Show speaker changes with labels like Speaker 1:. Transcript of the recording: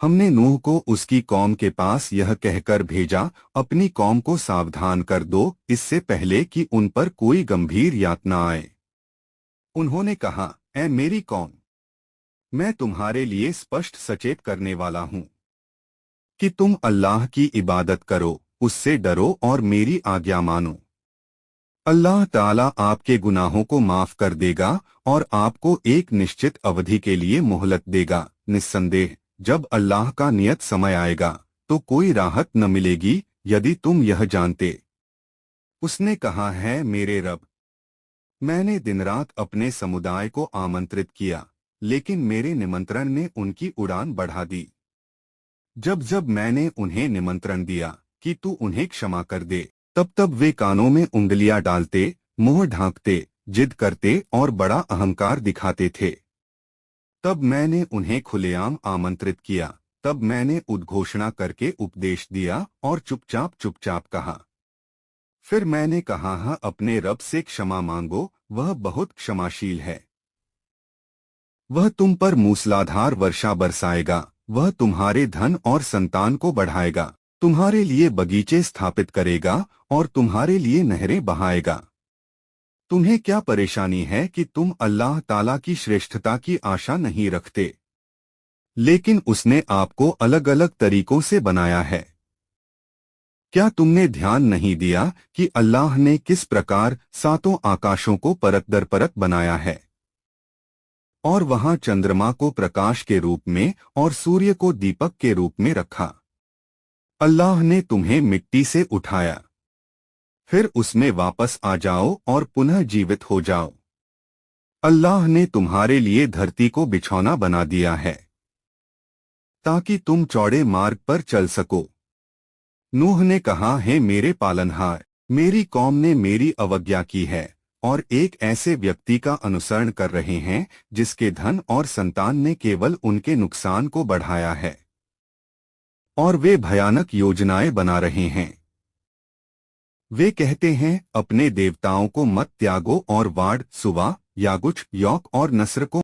Speaker 1: हमने नूह को उसकी कौम के पास यह कहकर भेजा, अपनी कौम को सावधान कर दो, इससे पहले कि उन पर कोई गंभीर यातना आए। उन्होंने कहा, ऐ मेरी कौम, मैं तुम्हारे लिए स्पष्ट सचेत करने वाला हूँ कि तुम अल्लाह की इबादत करो, उससे डरो और मेरी आज्ञा मानो। अल्लाह ताला आपके गुनाहों को माफ कर देगा और आपको एक निश्चित अवधि के लिए मोहलत देगा। निस्संदेह जब अल्लाह का नियत समय आएगा तो कोई राहत न मिलेगी, यदि तुम यह जानते। उसने कहा, है मेरे रब, मैंने दिन रात अपने समुदाय को आमंत्रित किया, लेकिन मेरे निमंत्रण ने उनकी उड़ान बढ़ा दी। जब जब मैंने उन्हें निमंत्रण दिया कि तू उन्हें क्षमा कर दे, तब तब वे कानों में उंगलियां डालते, मुंह ढांकते, जिद करते और बड़ा अहंकार दिखाते थे। तब मैंने उन्हें खुलेआम आमंत्रित किया, तब मैंने उद्घोषणा करके उपदेश दिया और चुपचाप चुपचाप कहा। फिर मैंने कहा, हाँ, अपने रब से क्षमा मांगो, वह बहुत क्षमाशील है। वह तुम पर मूसलाधार वर्षा बरसाएगा, वह तुम्हारे धन और संतान को बढ़ाएगा, तुम्हारे लिए बगीचे स्थापित करेगा और तुम्हारे लिए नहरें बहाएगा। तुम्हें क्या परेशानी है कि तुम अल्लाह ताला की श्रेष्ठता की आशा नहीं रखते? लेकिन उसने आपको अलग अलग तरीकों से बनाया है। क्या तुमने ध्यान नहीं दिया कि अल्लाह ने किस प्रकार सातों आकाशों को परत दर परत बनाया है और वहां चंद्रमा को प्रकाश के रूप में और सूर्य को दीपक के रूप में रखा? अल्लाह ने तुम्हें मिट्टी से उठाया, फिर उसमें वापस आ जाओ और पुनः जीवित हो जाओ। अल्लाह ने तुम्हारे लिए धरती को बिछौना बना दिया है ताकि तुम चौड़े मार्ग पर चल सको। नूह ने कहा, हे मेरे पालनहार, मेरी कौम ने मेरी अवज्ञा की है और एक ऐसे व्यक्ति का अनुसरण कर रहे हैं जिसके धन और संतान ने केवल उनके नुकसान को बढ़ाया है और वे भयानक योजनाएं बना रहे हैं। वे कहते हैं, अपने देवताओं को मत त्यागो और वाड, सुवा, यागुच, यौक और नस्र को